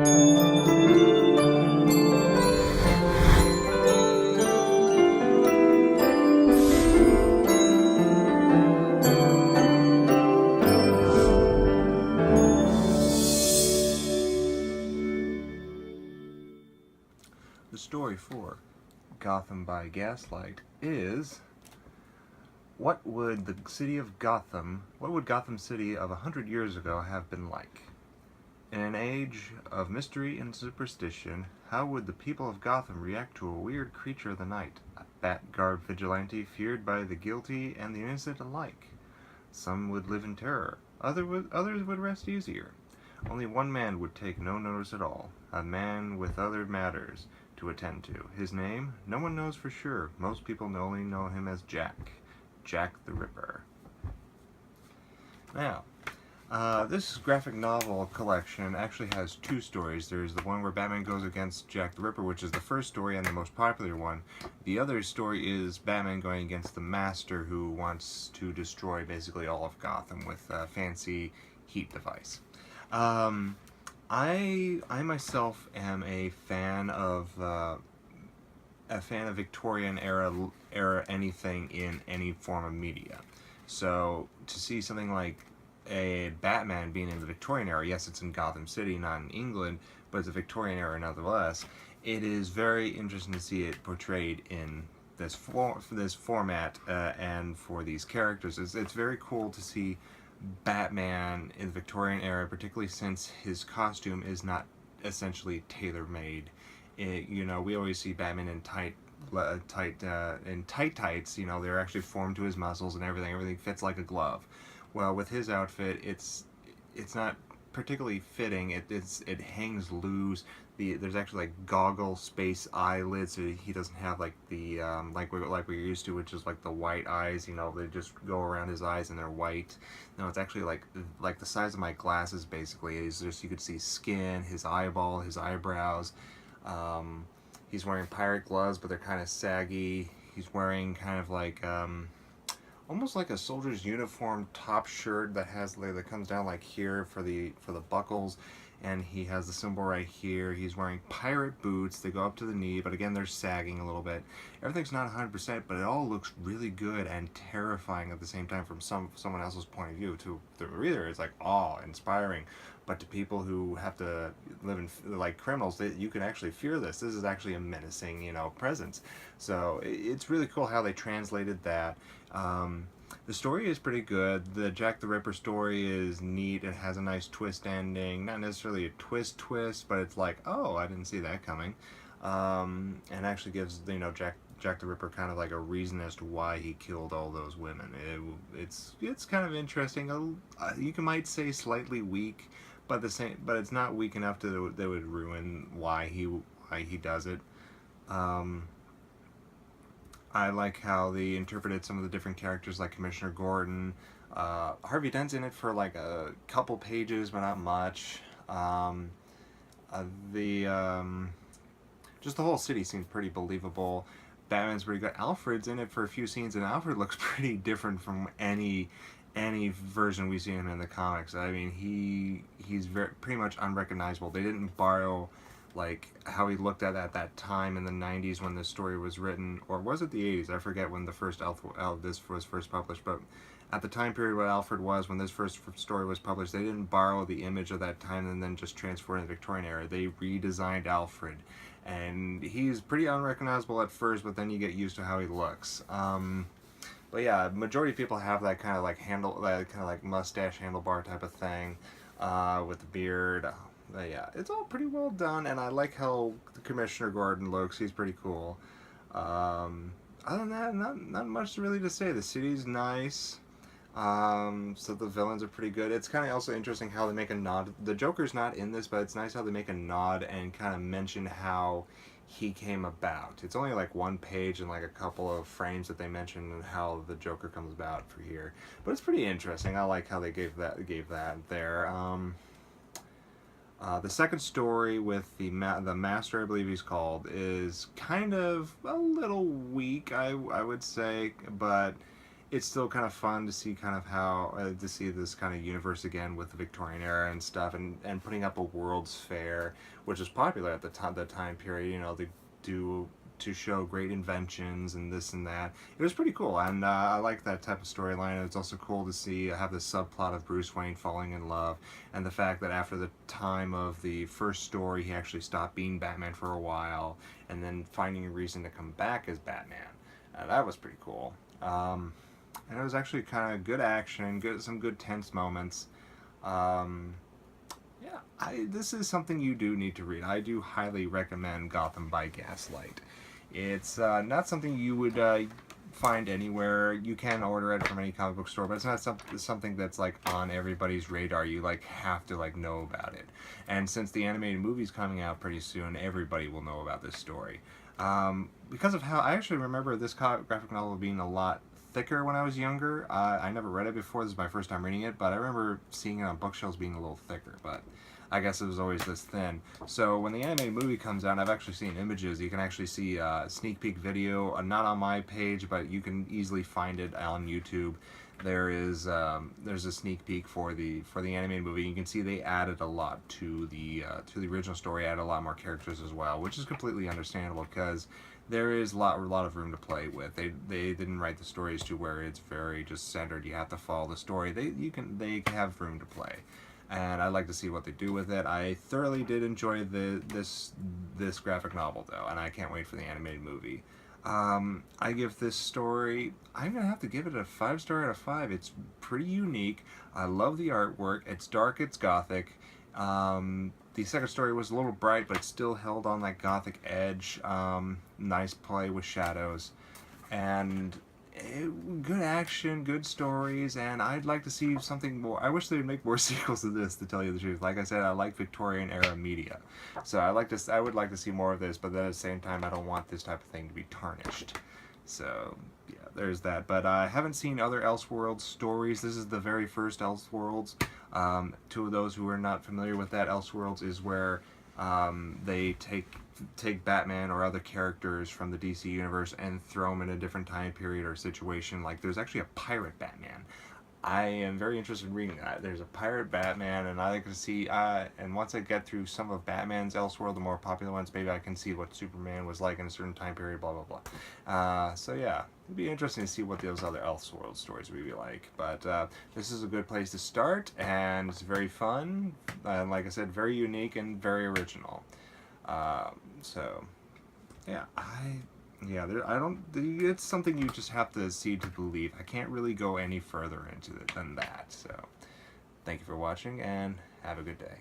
The story for Gotham by Gaslight is what would Gotham City of 100 years ago have been like? In an age of mystery and superstition, how would the people of Gotham react to a weird creature of the night, a bat-garbed vigilante feared by the guilty and the innocent alike? Some would live in terror, others would rest easier. Only one man would take no notice at all, a man with other matters to attend to. His name? No one knows for sure. Most people only know him as Jack the Ripper. Now, this graphic novel collection actually has two stories. There's the one where Batman goes against Jack the Ripper, which is the first story and the most popular one. The other story is Batman going against the Master, who wants to destroy basically all of Gotham with a fancy heat device. I myself am a fan of Victorian era anything in any form of media. So to see something like a Batman being in the Victorian era, yes, it's in Gotham City, not in England, but it's a Victorian era nonetheless. It is very interesting to see it portrayed in this format and for these characters. It's very cool to see Batman in the Victorian era, particularly since his costume is not essentially tailor-made. You know, we always see Batman in tight tights. You know, they're actually formed to his muscles and everything. Everything fits like a glove. Well, with his outfit, it's not particularly fitting. It hangs loose. There's actually like goggle space eyelids, so he doesn't have like the like we're used to, which is like the white eyes. You know, they just go around his eyes and they're white. No, it's actually like the size of my glasses. Basically, it's just you could see skin, his eyeball, his eyebrows. He's wearing pirate gloves, but they're kind of saggy. He's wearing kind of like almost like a soldier's uniform top shirt that comes down like here for the buckles, and he has the symbol right here. He's wearing pirate boots. They go up to the knee, but again they're sagging a little bit. Everything's not 100%, but it all looks really good and terrifying at the same time from someone else's point of view. To the reader, it's like awe-inspiring, but to people who have to live in like criminals, you can actually fear this. This is actually a menacing, you know, presence. So it's really cool how they translated that. The story is pretty good. The Jack the Ripper story is neat. It has a nice twist ending. Not necessarily a twist, but it's like, oh, I didn't see that coming. And actually gives, you know, Jack the Ripper kind of like a reason as to why he killed all those women. It's kind of interesting. You might say slightly weak, but it's not weak enough that would ruin why he does it. I like how they interpreted some of the different characters, like Commissioner Gordon. Harvey Dent's in it for like a couple pages, but not much. Just the whole city seems pretty believable. Batman's pretty good. Alfred's in it for a few scenes, and Alfred looks pretty different from any version we see him in the comics. I mean, he's pretty much unrecognizable. They didn't borrow like how he looked at that time in the 90s when this story was written, or was it the 80s? I forget when the first this was first published, but at the time period what Alfred was when this first story was published, they didn't borrow the image of that time and then just transfer it in the Victorian era. They redesigned Alfred, and he's pretty unrecognizable at first, but then you get used to how he looks. But yeah, majority of people have that kind of like mustache handlebar type of thing with the beard. Yeah, it's all pretty well done, and I like how Commissioner Gordon looks. He's pretty cool. Other than that, not much really to say. The city's nice. So the villains are pretty good. It's kind of also interesting how they make a nod. The Joker's not in this, but it's nice how they make a nod and kind of mention how he came about. It's only like one page and like a couple of frames that they mention how the Joker comes about for here. But it's pretty interesting. I like how they gave that there. The second story with the Master, I believe he's called, is kind of a little weak, I would say, but it's still kind of fun to see kind of how to see this kind of universe again with the Victorian era and stuff, and putting up a World's Fair, which was popular at the time period. You know, they do to show great inventions and this and that. It was pretty cool, and I like that type of storyline. It's also cool to see have the subplot of Bruce Wayne falling in love, and the fact that after the time of the first story, he actually stopped being Batman for a while, and then finding a reason to come back as Batman. That was pretty cool. And it was actually kind of good action, some good tense moments. Um, yeah, this is something you do need to read. I do highly recommend Gotham by Gaslight. It's not something you would find anywhere. You can order it from any comic book store, but it's not something that's like on everybody's radar. You like have to like know about it. And since the animated movie's coming out pretty soon, everybody will know about this story. Because of how I actually remember this graphic novel being a lot thicker when I was younger. I never read it before. This is my first time reading it, but I remember seeing it on bookshelves being a little thicker, but I guess it was always this thin. So when the animated movie comes out, and I've actually seen images. You can actually see a sneak peek video, not on my page, but you can easily find it on YouTube. There's a sneak peek for the animated movie. You can see they added a lot to the original story, added a lot more characters as well, which is completely understandable because there is a lot of room to play with. They didn't write the stories to where it's very just centered. You have to follow the story. They have room to play, and I'd like to see what they do with it. I thoroughly did enjoy this graphic novel though, and I can't wait for the animated movie. I give this story, I'm gonna have to give it a 5-star out of 5. It's pretty unique. I love the artwork. It's dark, it's gothic. The second story was a little bright, but still held on that gothic edge. Nice play with shadows, and good action, good stories, and I'd like to see something more. I wish they'd make more sequels to this, to tell you the truth. Like I said, I like Victorian era media, so I would like to see more of this, but then at the same time, I don't want this type of thing to be tarnished. So yeah, there's that. But I haven't seen other Elseworlds stories. This is the very first Elseworlds. To those who are not familiar with that, Elseworlds is where they take Batman or other characters from the DC universe and throw them in a different time period or situation. Like there's actually a pirate Batman. I am very interested in reading that. There's a pirate Batman, and I like to see. And once I get through some of Batman's Elseworld, the more popular ones, maybe I can see what Superman was like in a certain time period. Blah blah blah. So yeah, it'd be interesting to see what those other Elseworld stories would be like. But this is a good place to start, and it's very fun. And like I said, very unique and very original. So yeah, I don't. It's something you just have to see to believe. I can't really go any further into it than that. So, thank you for watching, and have a good day.